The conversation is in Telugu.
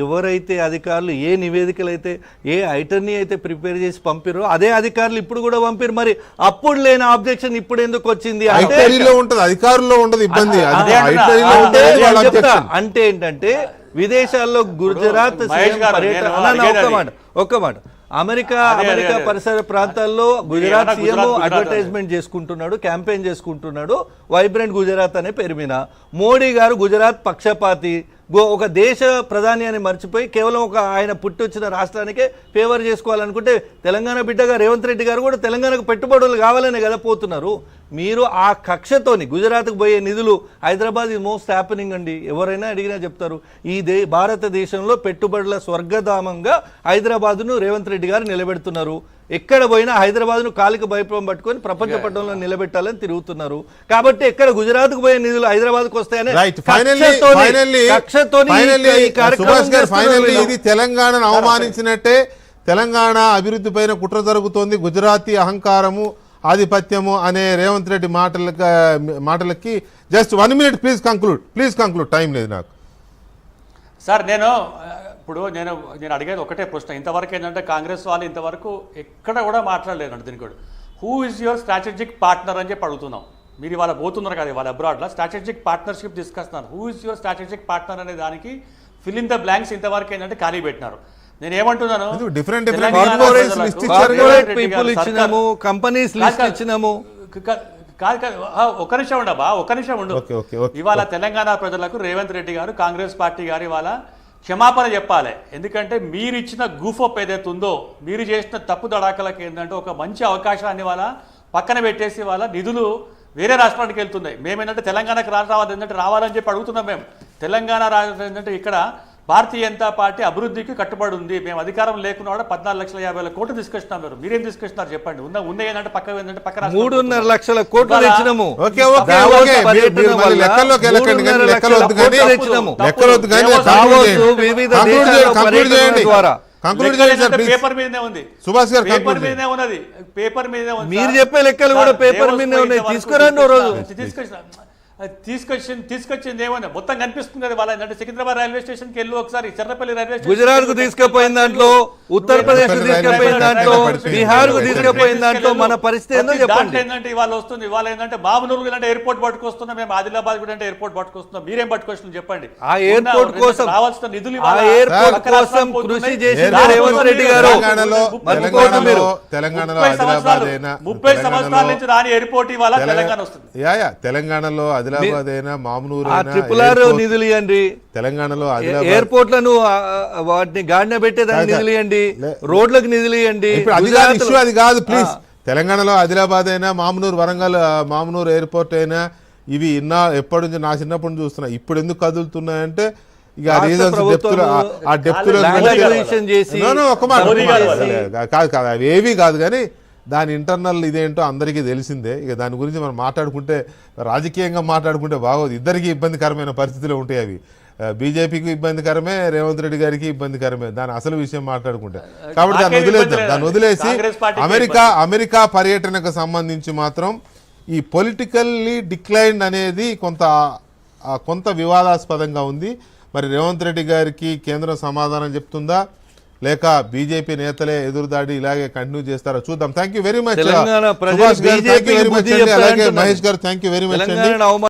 ఎవరైతే అధికారులు ఏ నివేదికలు అయితే ఏ ఐటర్ని అయితే ప్రిపేర్ చేసి పంపిరో అదే అధికారులు ఇప్పుడు కూడా పంపిరు. మరి అప్పుడు లేని ఆబ్జెక్షన్ ఇప్పుడు ఎందుకు వచ్చింది అధికారుల్లో ఉండదు ఇబ్బంది. అంటే ఏంటంటే విదేశాల్లో గుజరాత్ ఒక్క మాట అమెరికా పరిసర ప్రాంతాల్లో గుజరాత్ సీఎం అడ్వర్టైజ్మెంట్ చేసుకుంటున్నాడు, క్యాంపెయిన్ చేసుకుంటున్నాడు వైబ్రెంట్ గుజరాత్ అనే పేరు మీద. మోడీ గారు గుజరాత్ పక్షపాతి, ఒక దేశ ప్రధాని అని మర్చిపోయి కేవలం ఒక ఆయన పుట్టి వచ్చిన రాష్ట్రానికే ఫేవర్ చేసుకోవాలనుకుంటే తెలంగాణ బిడ్డగా రేవంత్ రెడ్డి గారు కూడా తెలంగాణకు పెట్టుబడులు కావాలనే కదా పోతున్నారు. మీరు ఆ కక్షతోని గుజరాత్కు పోయే నిధులు హైదరాబాద్ ఇది మోస్ట్ హ్యాపెనింగ్ అండి, ఎవరైనా అడిగినా చెప్తారు. ఈ భారతదేశంలో పెట్టుబడుల స్వర్గధామంగా హైదరాబాద్ను రేవంత్ రెడ్డి గారు నిలబెడుతున్నారు. ఎక్కడ పోయినా హైదరాబాద్ను కాలికి భయపం పట్టుకొని ప్రపంచ పట్టణంలో నిలబెట్టాలని తిరుగుతున్నారు. కాబట్టి ఎక్కడ గుజరాత్కు పోయే నిధులు హైదరాబాద్కు వస్తాయని ఇది తెలంగాణను అవమానించినట్టే. తెలంగాణ అభివృద్ధి పైన కుట్ర జరుగుతోంది, గుజరాతీ అహంకారము ఆధిపత్యము అనే రేవంత్ రెడ్డి మాటలకి just 1 minute please conclude time లేదు నాకు. సార్ నేను అడిగేది ఒకటే ప్రశ్న. ఇంతవరకు ఏంటంటే కాంగ్రెస్ వాళ్ళు ఇంతవరకు ఎక్కడ కూడా మాట్లాడలేదండి దీనికి కూడా. Who is your strategic partner అని చెప్పి అడుగుతున్నాం. మీరు ఇవాళ పోతున్నారు కదా, ఇవాళ అబ్రాడ్లో స్ట్రాటజిక్ పార్ట్నర్షిప్ డిస్కస్తున్నారు. Who is your strategic partner అనే దానికి ఫిల్ ఇన్ ద బ్లాంక్స్ ఇంతవరకు ఏంటంటే ఖాళీ పెట్టినారు. నేను ఏమంటున్నాను, ఒక్క నిమిషం ఉండు. ఇవాళ తెలంగాణ ప్రజలకు రేవంత్ రెడ్డి గారు కాంగ్రెస్ పార్టీ గారు ఇవాళ క్షమాపణ చెప్పాలి. ఎందుకంటే మీరు ఇచ్చిన గూఫప్ ఏదైతే ఉందో, మీరు చేసిన తప్పు దడాకలకు ఏంటంటే ఒక మంచి అవకాశాన్ని వాళ్ళ పక్కన పెట్టేసి వాళ్ళ నిధులు వేరే రాష్ట్రానికి వెళ్తున్నాయి. మేమేంటంటే తెలంగాణకు రావాలి ఏంటంటే రావాలని చెప్పి అడుగుతున్నాం. మేము తెలంగాణ రాష్ట్రం ఏంటంటే ఇక్కడ భారతీయ జనతా పార్టీ అభివృద్ధికి కట్టుబడి ఉంది. మేము అధికారం లేకున్నా కూడా 14,50,000 కోట్లు తీసుకొచ్చినాం. మీరు మీరేం తీసుకొచ్చినారు చెప్పండి. ఉన్న ఏంటంటే పక్క ఏంటంటే పక్క 3.5 లక్షల కోట్లు తెచ్చినాము. పేపర్ మీదనే ఉంది, పేపర్ మీదనే ఉంది. మీరు చెప్పే లెక్కలు కూడా పేపర్ మీదనే ఉన్నాయి. తీసుకురండి రోజు తీసుకొచ్చింది ఏమన్నా మొత్తం కనిపిస్తుంది కదా. వాళ్ళ ఏంటంటే సికింద్రాబాద్ రైల్వే స్టేషన్కి వెళ్ళి ఒకసారి చెర్రపల్లి రైల్వే స్టేషన్ గుజరాత్ కు తీసుకుపోయిన దాంట్లో, ఉత్తరప్రదేశ్ కు తీసుకుపోయిన దాంట్లో, బీహార్ కు తీసుకుపోయిన దాంట్లో మన పరిస్థితి ఏంటో చెప్పండి. ఏంటంటే ఇవాళ వస్తుంది, ఇవాళ ఏంటంటే బాబునూరు అంటే ఎయిర్పోర్ట్ పట్టుకొస్తున్నాం, మేము ఆదిలాబాద్ కూడా అంటే ఎయిర్పోర్ట్ పట్టుకొస్తున్నాం. మీరేం పట్టుకొస్తున్నాం చెప్పండి. ఆ ఎయిర్పోర్ట్ కోసం రావాల్సిన నిధులు కృషి చేసిన రేవంత్ రెడ్డి గారు 30 సంవత్సరాల నుంచి రాని ఎయిర్పోర్ట్ ఇవాళ తెలంగాణ వస్తుంది. తెలంగాణలో ఆదిలాబాద్ అయినా మామూలు నిధులు ఇవ్వండి, తెలంగాణలో ఎయిర్పోర్ట్ లను వాటిని గాడిన పెట్టేదానికి నిధులు ఇవ్వండి, రోడ్లకు నిధులు ఇవ్వండి. అది కాదు ప్లీజ్. తెలంగాణలో ఆదిలాబాద్ అయినా మామూలు వరంగల్ మామూలు ఎయిర్పోర్ట్ అయినా ఇవి ఎప్పటి నుంచి నా చిన్నప్పటి నుంచి చూస్తున్నా. ఇప్పుడు ఎందుకు కదులుతున్నాయంటే ఇక కాదు అవి ఏవి కాదు కానీ దాని ఇంటర్నల్ ఇదేంటో అందరికీ తెలిసిందే. ఇక దాని గురించి మనం మాట్లాడుకుంటే రాజకీయంగా మాట్లాడుకుంటే బాగోదు. ఇద్దరికి ఇబ్బందికరమైన పరిస్థితులు ఉంటాయి. అవి బీజేపీకి ఇబ్బందికరమే, రేవంత్ రెడ్డి గారికి ఇబ్బందికరమే దాని అసలు విషయం మాట్లాడుకుంటే. కాబట్టి దాన్ని వదిలేసి అమెరికా పర్యటనకు సంబంధించి మాత్రం ఈ పొలిటికల్లీ డిక్లైన్ అనేది కొంత వివాదాస్పదంగా ఉంది. మరి రేవంత్ రెడ్డి గారికి కేంద్రం సమాధానం చెప్తుందా లేక బీజేపీ నేతలే ఎదురుదాడి ఇలాగే కంటిన్యూ చేస్తారో చూద్దాం. Thank you very much. అలాగే మహేష్ గారు థ్యాంక్ యూ వెరీ మచ్ అండి.